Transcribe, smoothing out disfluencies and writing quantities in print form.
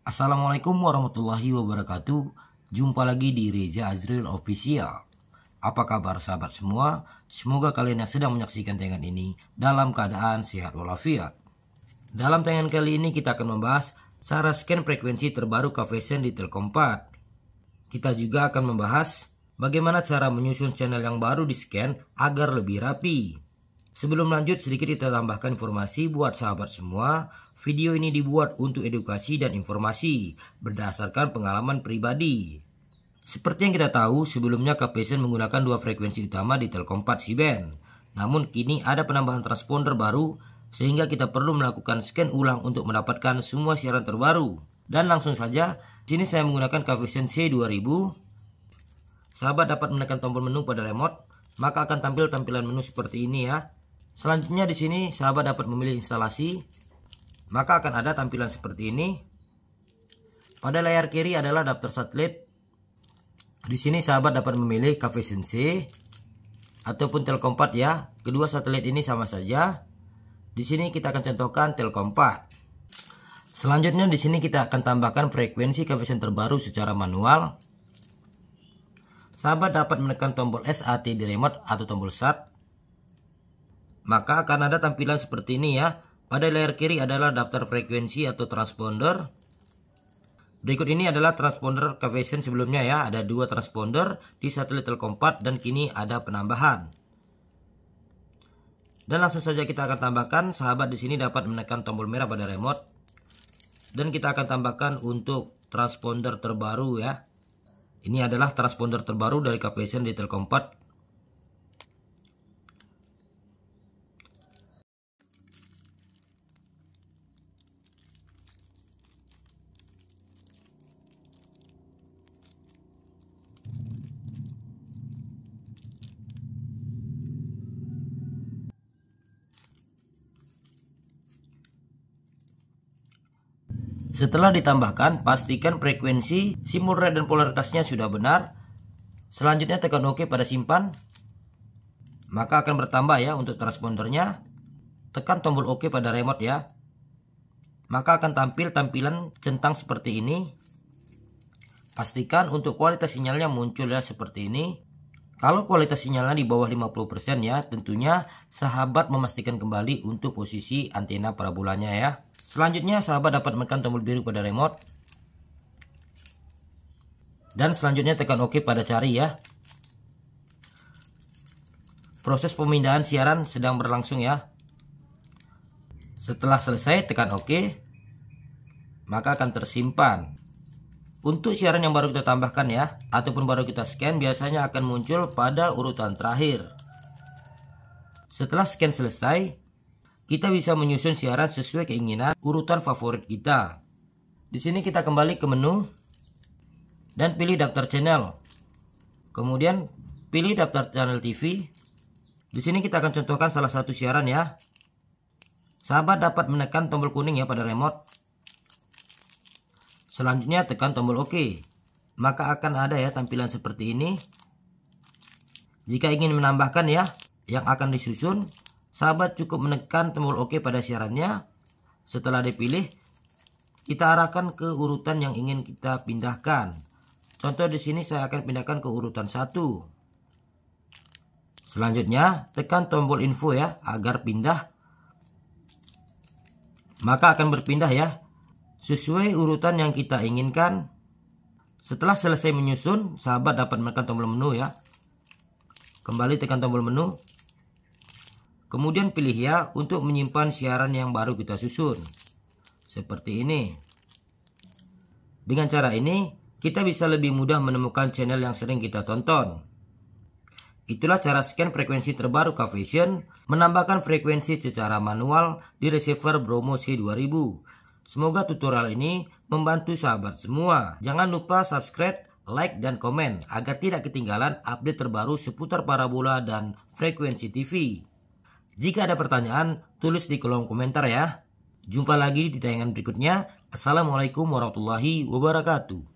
Assalamualaikum warahmatullahi wabarakatuh. Jumpa lagi di Reza Azril Official. Apa kabar sahabat semua? Semoga kalian yang sedang menyaksikan tayangan ini dalam keadaan sehat walafiat. Dalam tayangan kali ini kita akan membahas cara scan frekuensi terbaru Kavation di Telkom 4. Kita juga akan membahas bagaimana cara menyusun channel yang baru di scan agar lebih rapi. Sebelum lanjut, sedikit kita tambahkan informasi buat sahabat semua. Video ini dibuat untuk edukasi dan informasi berdasarkan pengalaman pribadi. Seperti yang kita tahu, sebelumnya Kavation menggunakan dua frekuensi utama di Telkom 4 C-band. Namun kini ada penambahan transponder baru sehingga kita perlu melakukan scan ulang untuk mendapatkan semua siaran terbaru. Dan langsung saja, sini saya menggunakan Kavation C2000. Sahabat dapat menekan tombol menu pada remote, maka akan tampil tampilan menu seperti ini ya. Selanjutnya di sini sahabat dapat memilih instalasi, maka akan ada tampilan seperti ini. Pada layar kiri adalah daftar satelit. Di sini sahabat dapat memilih Kavation C ataupun Telkom 4 ya. Kedua satelit ini sama saja. Di sini kita akan contohkan Telkom 4. Selanjutnya di sini kita akan tambahkan frekuensi Kavation terbaru secara manual. Sahabat dapat menekan tombol SAT di remote atau tombol SAT. Maka akan ada tampilan seperti ini ya. Pada layar kiri adalah daftar frekuensi atau transponder. Berikut ini adalah transponder Kavation sebelumnya ya. Ada dua transponder di satelit Telkom 4 dan kini ada penambahan. Dan langsung saja kita akan tambahkan. Sahabat di sini dapat menekan tombol merah pada remote. Dan kita akan tambahkan untuk transponder terbaru ya. Ini adalah transponder terbaru dari Kavation di Telkom 4. Setelah ditambahkan, pastikan frekuensi, simbol rate dan polaritasnya sudah benar. Selanjutnya tekan OK pada simpan. Maka akan bertambah ya untuk transpondernya. Tekan tombol OK pada remote ya. Maka akan tampil tampilan centang seperti ini. Pastikan untuk kualitas sinyalnya muncul ya seperti ini. Kalau kualitas sinyalnya di bawah 50% ya, tentunya sahabat memastikan kembali untuk posisi antena parabolanya ya. Selanjutnya sahabat dapat menekan tombol biru pada remote. Dan selanjutnya tekan OK pada cari ya. Proses pemindahan siaran sedang berlangsung ya. Setelah selesai tekan OK. Maka akan tersimpan. Untuk siaran yang baru kita tambahkan ya, ataupun baru kita scan, biasanya akan muncul pada urutan terakhir. Setelah scan selesai, kita bisa menyusun siaran sesuai keinginan urutan favorit kita. Di sini kita kembali ke menu dan pilih daftar channel. Kemudian pilih daftar channel TV. Di sini kita akan contohkan salah satu siaran ya. Sahabat dapat menekan tombol kuning ya pada remote. Selanjutnya tekan tombol OK. Maka akan ada ya tampilan seperti ini. Jika ingin menambahkan ya yang akan disusun, sahabat cukup menekan tombol OK pada siarannya. Setelah dipilih, kita arahkan ke urutan yang ingin kita pindahkan. Contoh di sini saya akan pindahkan ke urutan 1. Selanjutnya, tekan tombol info ya agar pindah. Maka akan berpindah ya sesuai urutan yang kita inginkan. Setelah selesai menyusun, sahabat dapat menekan tombol menu ya. Kembali tekan tombol menu. Kemudian pilih ya untuk menyimpan siaran yang baru kita susun. Seperti ini. Dengan cara ini, kita bisa lebih mudah menemukan channel yang sering kita tonton. Itulah cara scan frekuensi terbaru Kavation, menambahkan frekuensi secara manual di receiver Bromo C2000. Semoga tutorial ini membantu sahabat semua. Jangan lupa subscribe, like, dan komen agar tidak ketinggalan update terbaru seputar parabola dan frekuensi TV. Jika ada pertanyaan, tulis di kolom komentar ya. Jumpa lagi di tayangan berikutnya. Assalamualaikum warahmatullahi wabarakatuh.